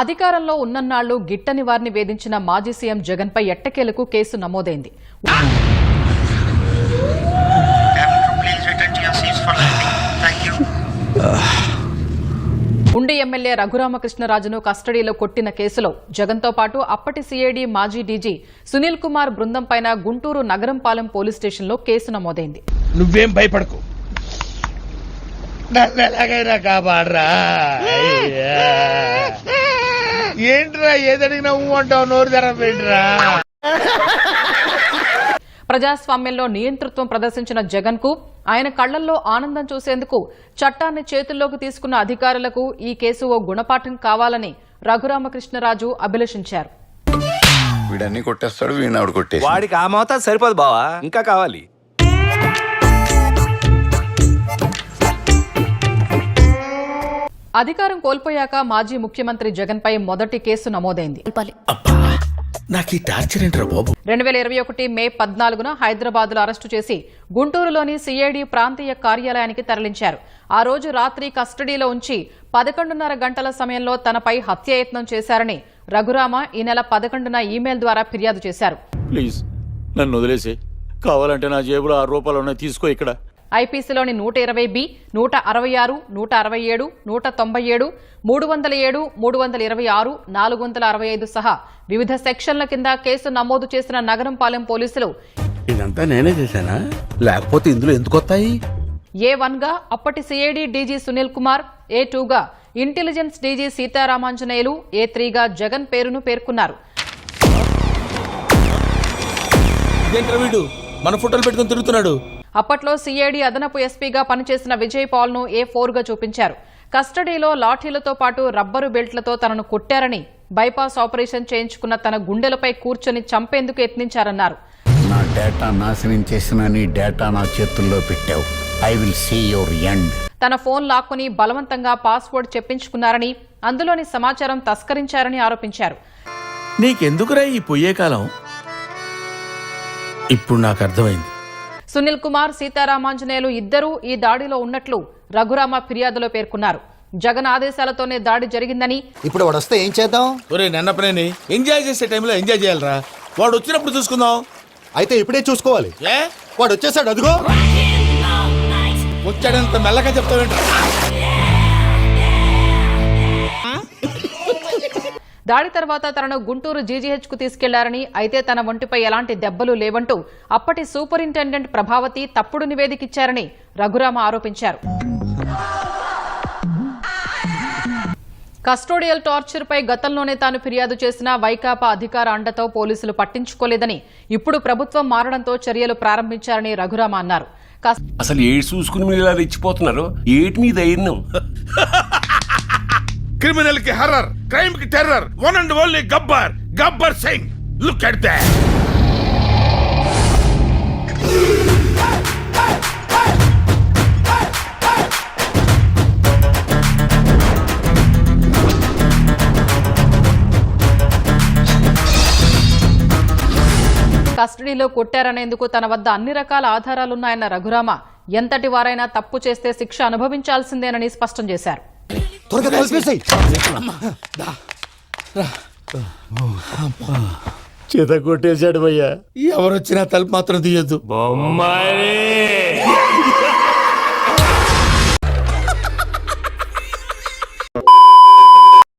అధికారంలో ఉన్నన్నాళ్లు గిట్టని వారిని వేధించిన మాజీ సీఎం జగన్పై ఎట్టకేలకు కేసు నమోదైంది. ఉండి ఎమ్మెల్యే రఘురామకృష్ణరాజును కస్టడీలో కొట్టిన కేసులో జగన్తో పాటు అప్పటి సీఐడీ మాజీ డీజీ సునీల్ కుమార్ బృందంపైన గుంటూరు నగరంపాలెం పోలీస్ స్టేషన్లో కేసు నమోదైంది. నువ్వేం భయపడకు, నన్నెలాగైనా కాపాడరా. ఏంట్రా ఏదడిగినా అంటావు, నోరు తెరవేంట్రా. ప్రజాస్వామ్యంలో నియంతృత్వం ప్రదర్శించిన జగన్ కు ఆయన కళ్లల్లో ఆనందం చూసేందుకు చట్టాన్ని చేతుల్లోకి తీసుకున్న అధికారులకు ఈ కేసు ఓ గుణపాఠం కావాలని రఘురామకృష్ణరాజు అభిలషించారు. వీడన్నీ కొట్టేస్తాడు, వీడిని కొట్టేసి వాడికి ఆ మోతా సరిపోదు బావా, ఇంకా కావాలి. అధికారం కోల్పోయాక మాజీ ముఖ్యమంత్రి జగన్ పై మొదటి కేసు నమోదైంది. 2021 మే 14న హైదరాబాద్ లో అరెస్టు చేసి గుంటూరులోని సీఐడీ ప్రాంతీయ కార్యాలయానికి తరలించారు. ఆ రోజు రాత్రి కస్టడీలో ఉంచి 11:30 గంటల సమయంలో తనపై హత్యాయత్నం చేశారని రఘురామ ఈ నెల 11న ఈమెయిల్ ద్వారా ఫిర్యాదు చేశారు. ప్లీజ్ నన్ను వదిలేసి, కావాలంటే నా జేబులో 6 రూపాయలు ఉన్నాయి, తీసుకో. ఇక్కడ ఐపీసీలోని 120B, 166, 167, 197, 307, 326, 465 సహా వివిధ సెక్షన్ల కింద కేసు నమోదు చేసిన నగరంపాలెం పోలీసులు ఇదంతా నేనే చేశానా, లేకపోతే ఇందులో ఎందుకు వస్తాయి? A1 గా అప్పటి CID DG Sunil Kumar, A2 గా ఇంటెలిజెన్స్ డీజీ సీతారామాంజనేయులు, A3 గా జగన్ పేరును పేర్కొన్నారు. మన ఫోటోలు పెట్టుకుని తిరుగుతున్నాడు. అప్పట్లో సిఐడి అదనపు ఎస్పీగా పనిచేసిన విజయ్ పాల్ ను A4 గా చూపించారు. కస్టడీలో లాఠీలతో పాటు రబ్బరు బెల్ట్లతో తనను కొట్టారని, బైపాస్ ఆపరేషన్ చేయించుకున్న తన గుండెలపై కూర్చొని చంపేందుకు యత్నించారన్నారు. నా డేటా నాశనం చేసిన నీ డేటా నా చేతుల్లో పెట్టావు. I will see your end. తన ఫోన్ లాక్కుని బలవంతంగా పాస్వర్డ్ చెప్పించుకున్నారని, అందులోని సమాచారం తస్కరించారని ఆరోపించారు. నీకెందుకురా ఈ పొయ్యే కాలం? ఇప్పుడు నాకు అర్థమైంది. సునీల్ కుమార్, సీతారామాంజనేయులు ఇద్దరూ ఈ దాడిలో ఉన్నట్లు రఘురామ ఫిర్యాదులో పేర్కొన్నారు. జగన్ ఆదేశాలతోనే దాడి జరిగిందని, ఇప్పుడు వాడు వస్తే ఏం చేద్దాం? ఒరే నన్నపనేని, ఎంజాయ్ చేసే టైంలో ఎంజాయ్ చేయాలరా. వాడు వచ్చినప్పుడు చూసుకుందాం. అయితే ఇప్పుడే చూసుకోవాలి. ఏ వాడు వచ్చేసాడు, అదిగో వచ్చాడంత మెల్లగా చెప్తావేంట. దాడి తర్వాత తనను గుంటూరు జీజీహెచ్ కు తీసుకెళ్లారని, అయితే తన ఒంటిపై ఎలాంటి దెబ్బలు లేవంటూ అప్పటి సూపరింటెండెంట్ ప్రభావతి తప్పుడు నివేదికిచ్చారని రఘురామ ఆరోపించారు. కస్టోడియల్ టార్చర్ పై గతంలోనే తాను ఫిర్యాదు చేసిన వైకాపా అధికార అండతో పోలీసులు పట్టించుకోలేదని, ఇప్పుడు ప్రభుత్వం మారడంతో చర్యలు ప్రారంభించారని రఘురామ అన్నారు. అసలు ఏడు చూసుకుని మీరు ఇలా రెచ్చిపోతున్నారు, ఏటి మీ ధైర్యం? క్రిమినల్ కి హర్రర్, క్రైమ్ కి terror, one and only Gabbar Singh. Look at that. కస్టడీలో కొట్టారనేందుకు తన వద్ద అన్ని రకాల ఆధారాలున్నాయన్న రఘురామ, ఎంతటి వారైనా తప్పు చేస్తే శిక్ష అనుభవించాల్సిందేనని స్పష్టం చేశారు. చేత కొట్టేశాడు భయ్యా. ఎవరొచ్చినా తలుపు మాత్రం తీయద్దు. బొమ్మాయి